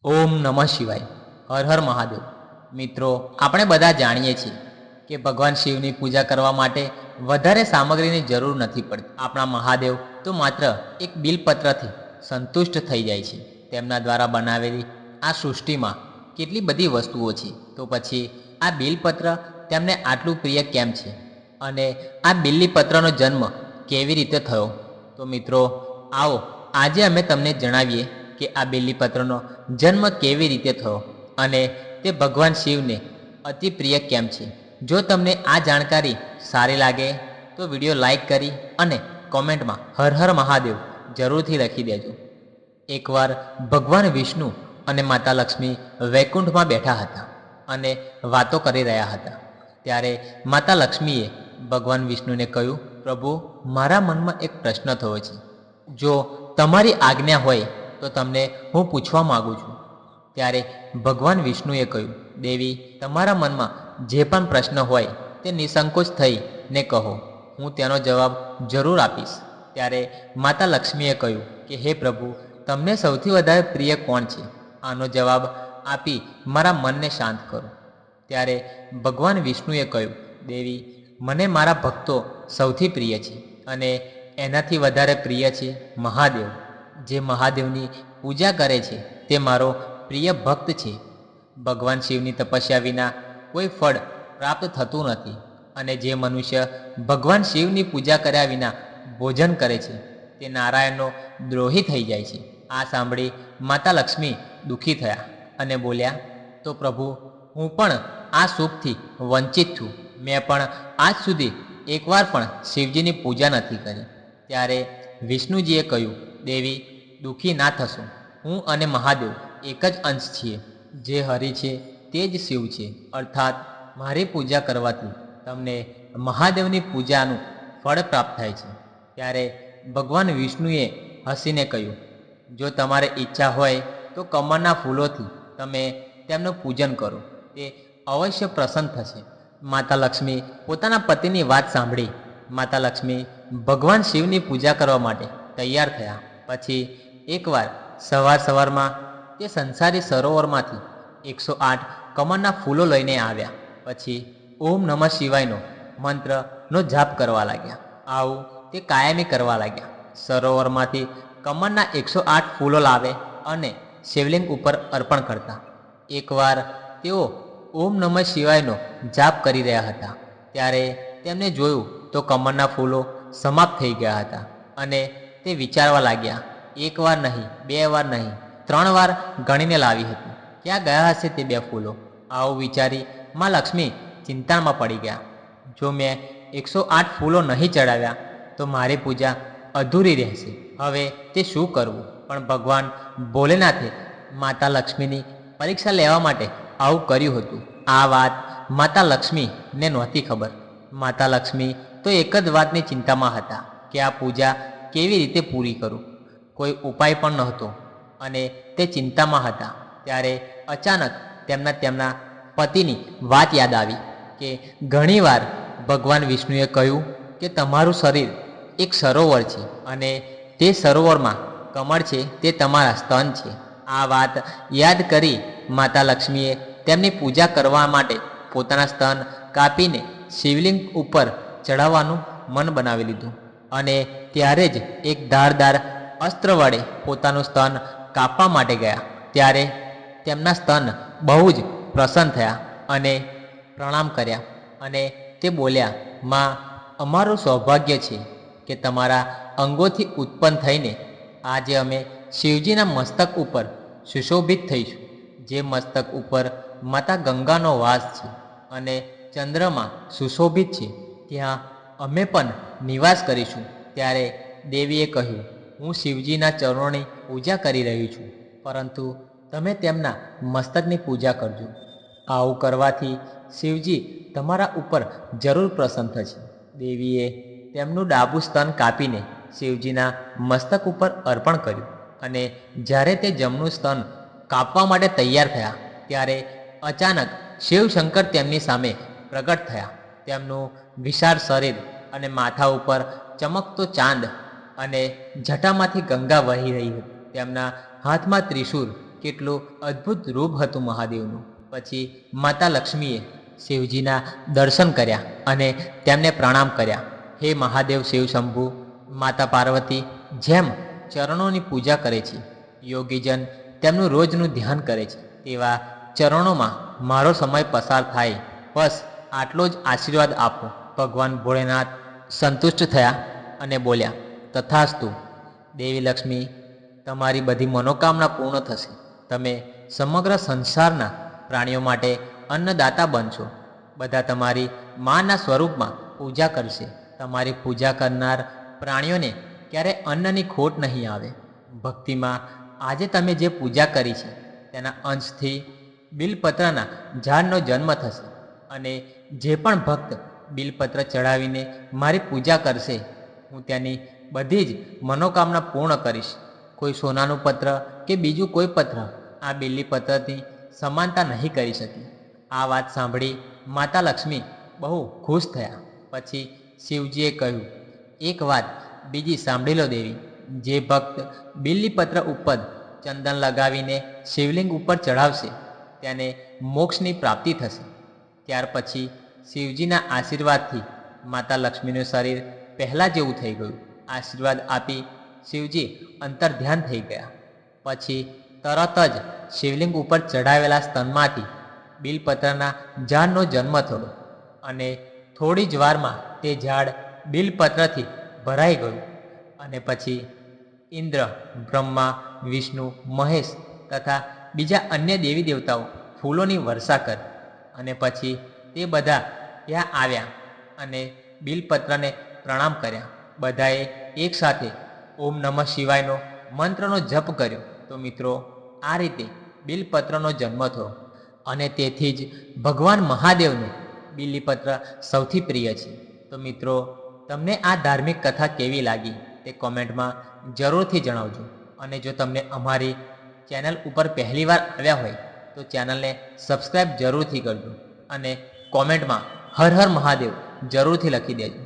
ઓમ નમઃ શિવાય. હર હર મહાદેવ. મિત્રો, આપણે બધા જાણીએ છીએ કે ભગવાન શિવની પૂજા કરવા માટે વધારે સામગ્રીની જરૂર નથી પડતી. આપણા મહાદેવ તો માત્ર એક બિલપત્રથી સંતુષ્ટ થઈ જાય છે. તેમના દ્વારા બનાવેલી આ સૃષ્ટિમાં કેટલી બધી વસ્તુઓ છે, તો પછી આ બિલપત્ર તેમને આટલું પ્રિય કેમ છે? અને આ બિલ્લીપત્રનો જન્મ કેવી રીતે થયો? તો મિત્રો, આવો આજે અમે તમને જણાવીએ કે આ બિલ્લીપત્રનો જન્મ કેવી રીતે થયો અને તે ભગવાન શિવને અતિ પ્રિય કેમ છે. જો તમને આ જાણકારી સારી લાગે તો વિડીયો લાઈક કરી અને કોમેન્ટમાં હર હર મહાદેવ જરૂરથી લખી દેજો. એકવાર ભગવાન વિષ્ણુ અને માતા લક્ષ્મી વૈકુંઠમાં બેઠા હતા અને વાતો કરી રહ્યા હતા. ત્યારે માતા લક્ષ્મીએ ભગવાન વિષ્ણુને કહ્યું, પ્રભુ, મારા મનમાં એક પ્રશ્ન થયો છે. જો તમારી આજ્ઞા હોય તો તમને હું પૂછવા માગું છું. ત્યારે ભગવાન વિષ્ણુએ કહ્યું, દેવી, તમારા મનમાં જે પણ પ્રશ્ન હોય તે નિસંકોચ થઈને કહો, હું તેનો જવાબ જરૂર આપીશ. ત્યારે માતા લક્ષ્મીએ કહ્યું કે હે પ્રભુ, તમને સૌથી વધારે પ્રિય કોણ છે? આનો જવાબ આપી મારા મનને શાંત કરો. ત્યારે ભગવાન વિષ્ણુએ કહ્યું, દેવી, મને મારા ભક્તો સૌથી પ્રિય છે અને એનાથી વધારે પ્રિય છે મહાદેવ. જે મહાદેવની પૂજા કરે છે તે મારો પ્રિય ભક્ત છે. ભગવાન શિવની તપસ્યા વિના કોઈ ફળ પ્રાપ્ત થતું નથી અને જે મનુષ્ય ભગવાન શિવની પૂજા કર્યા વિના ભોજન કરે છે તે નારાયણનો દ્રોહી થઈ જાય છે. આ સાંભળી માતા લક્ષ્મી દુઃખી થયા અને બોલ્યા, તો પ્રભુ, હું પણ આ સુખથી વંચિત છું. મેં પણ આજ સુધી એકવાર પણ શિવજીની પૂજા નથી કરી. ત્યારે વિષ્ણુજીએ કહ્યું, દેવી, દુઃખી ના થશો. હું અને મહાદેવ એક જ અંશ છીએ. જે હરિ છે તે જ શિવ છે. અર્થાત મારી પૂજા કરવાથી તમને મહાદેવની પૂજાનું ફળ પ્રાપ્ત થાય છે. ત્યારે ભગવાન વિષ્ણુએ હસીને કહ્યું, જો તમારે ઈચ્છા હોય તો કમળના ફૂલોથી તમે તેમનું પૂજન કરો, તે અવશ્ય પ્રસન્ન થશે. માતા લક્ષ્મી પોતાના પતિની વાત સાંભળી માતા લક્ષ્મી ભગવાન શિવની પૂજા કરવા માટે તૈયાર થયા. પછી એકવાર સવારમાં તે સંસારી સરોવરમાંથી 108 કમળના ફૂલો લઈને આવ્યા. પછી ઓમ નમઃ શિવાયનો મંત્રનો જાપ કરવા લાગ્યા. આવું તે કાયમી કરવા લાગ્યા. સરોવરમાંથી કમળના 108 ફૂલો લાવે અને શિવલિંગ ઉપર અર્પણ કરતા. એકવાર તેઓ ઓમ નમઃ શિવાયનો જાપ કરી રહ્યા હતા. ત્યારે તેમને જોયું તો કમળના ફૂલો સમાપ્ત થઈ ગયા હતા અને તે વિચારવા લાગ્યા, એક વાર નહીં, બે વાર નહીં, 3 વાર ગણીને લાવી હતી. ક્યાં ગયા હશે તે 2 ફૂલો? આવું વિચારી માં લક્ષ્મી ચિંતામાં પડી ગયા. જો મેં 108 ફૂલો નહીં ચડાવ્યા તો મારી પૂજા અધૂરી રહેશે. હવે તે શું કરવું? પણ ભગવાન ભોલેનાથે માતા લક્ષ્મીની પરીક્ષા લેવા માટે આવું કર્યું હતું. આ વાત માતા લક્ષ્મીને નહોતી ખબર. માતા લક્ષ્મી તો એક જ વાતની ચિંતામાં હતા કે આ પૂજા કેવી રીતે પૂરી કરું. કોઈ ઉપાય પણ નહોતો અને તે ચિંતામાં હતા. ત્યારે અચાનક તેમના પતિની વાત યાદ આવી કે ઘણીવાર ભગવાન વિષ્ણુએ કહ્યું કે તમારું શરીર એક સરોવર છે અને તે સરોવરમાં કમળ છે તે તમારા સ્તન છે. આ વાત યાદ કરી માતા લક્ષ્મીએ તેમની પૂજા કરવા માટે પોતાના સ્તન કાપીને શિવલિંગ ઉપર ચડાવવાનું મન બનાવી લીધું અને ત્યારે જ એક ધારદાર અસ્ત્ર વડે પોતાનું સ્તન કાપવા માટે ગયા. ત્યારે તેમના સ્તન બહુ જ પ્રસન્ન થયા અને પ્રણામ કર્યા અને તે બોલ્યા, માં, અમારું સૌભાગ્ય છે કે તમારા અંગોથી ઉત્પન્ન થઈને આજે અમે શિવજીના મસ્તક ઉપર સુશોભિત થઈશું. જે મસ્તક ઉપર માતા ગંગાનો વાસ છે અને ચંદ્રમાં સુશોભિત છે, ત્યાં અમે પણ નિવાસ કરીશું. ત્યારે દેવીએ કહ્યું, હું શિવજીના ચરણોની પૂજા કરી રહી છું, પરંતુ તમે તેમના મસ્તકની પૂજા કરજો. આવું કરવાથી શિવજી તમારા ઉપર જરૂર પ્રસન્ન થશે. દેવીએ તેમનું ડાબું સ્તન કાપીને શિવજીના મસ્તક ઉપર અર્પણ કર્યું અને જ્યારે તે જમણું સ્તન કાપવા માટે તૈયાર થયા ત્યારે અચાનક શિવશંકર તેમની સામે પ્રગટ થયા. તેમનું વિશાળ શરીર અને માથા ઉપર ચમકતો ચાંદ અને જટામાંથી ગંગા વહી રહી હતી. તેમના હાથમાં ત્રિશૂળ કેટલું અદ્ભુત રૂપ હતું મહાદેવનું. પછી માતા લક્ષ્મીએ શિવજીના દર્શન કર્યા અને તેમને પ્રણામ કર્યા. હે મહાદેવ શિવ શંભુ, માતા પાર્વતી જેમ ચરણોની પૂજા કરે છે, યોગીજન તેમનું રોજનું ધ્યાન કરે છે, તેવા ચરણોમાં મારો સમય પસાર થાય, બસ આટલો જ આશીર્વાદ આપો. ભગવાન ભોળેનાથ સંતુષ્ટ થયા અને બોલ્યા, તથાસ્તુ. દેવી લક્ષ્મી, તમારી બધી મનોકામના પૂર્ણ થશે. તમે સમગ્ર સંસારના પ્રાણીઓ માટે અન્નદાતા બનશો. બધા તમારી માના સ્વરૂપમાં પૂજા કરશે. તમારી પૂજા કરનાર પ્રાણીઓને ક્યારે અન્નની ખોટ નહીં આવે. ભક્તિમાં આજે તમે જે પૂજા કરી છે તેના અંશથી બિલપત્રના ઝાડનો જન્મ થશે. અને જે પણ ભક્ત બિલપત્ર ચડાવીને મારી પૂજા કરશે, હું તેની બધી જ મનોકામના પૂર્ણ કરીશ. કોઈ સોનાનું પત્ર કે બીજું કોઈ પત્ર આ બિલીપત્રની સમાનતા નહીં કરી શકે. આ વાત સાંભળી માતા લક્ષ્મી બહુ ખુશ થયા. પછી શિવજીએ કહ્યું, એક વાત બીજી સાંભળી લો દેવી. જે ભક્ત બિલીપત્ર ઉપર ચંદન લગાવીને શિવલિંગ ઉપર ચઢાવશે તેને મોક્ષની પ્રાપ્તિ થશે. ત્યાર પછી શિવજીના આશીર્વાદથી માતા લક્ષ્મીનું શરીર પહેલાં જેવું થઈ ગયું. આશીર્વાદ આપી શિવજી અંતર્ધ્યાન થઈ ગયા. પછી તરત જ શિવલિંગ ઉપર ચઢાવેલા સ્તનમાંથી બિલપત્રના ઝાડનો જન્મ થયો અને થોડી જ વારમાં તે ઝાડ બિલપત્રથી ભરાઈ ગયું. અને પછી ઇન્દ્ર, બ્રહ્મા, વિષ્ણુ, મહેશ તથા બીજા અન્ય દેવી દેવતાઓ ફૂલોની વર્ષા કરી. અને પછી તે બધા ત્યાં આવ્યા અને બિલપત્રને પ્રણામ કર્યા. બધાએ એકસાથે ઓમ નમઃ શિવાયનો મંત્રનો જપ કર્યો. તો મિત્રો, આ રીતે બિલપત્રનો જન્મ થયો અને તેથી જ ભગવાન મહાદેવને બિલીપત્ર સૌથી પ્રિય છે. તો મિત્રો, તમને આ ધાર્મિક કથા કેવી લાગી તે કોમેન્ટમાં જરૂરથી જણાવજો. અને જો તમને અમારી ચેનલ ઉપર પહેલીવાર આવ્યા હોય તો ચેનલને સબસ્ક્રાઈબ જરૂરથી કરજો અને કોમેન્ટમાં હર હર મહાદેવ જરૂરથી લખી દેજો.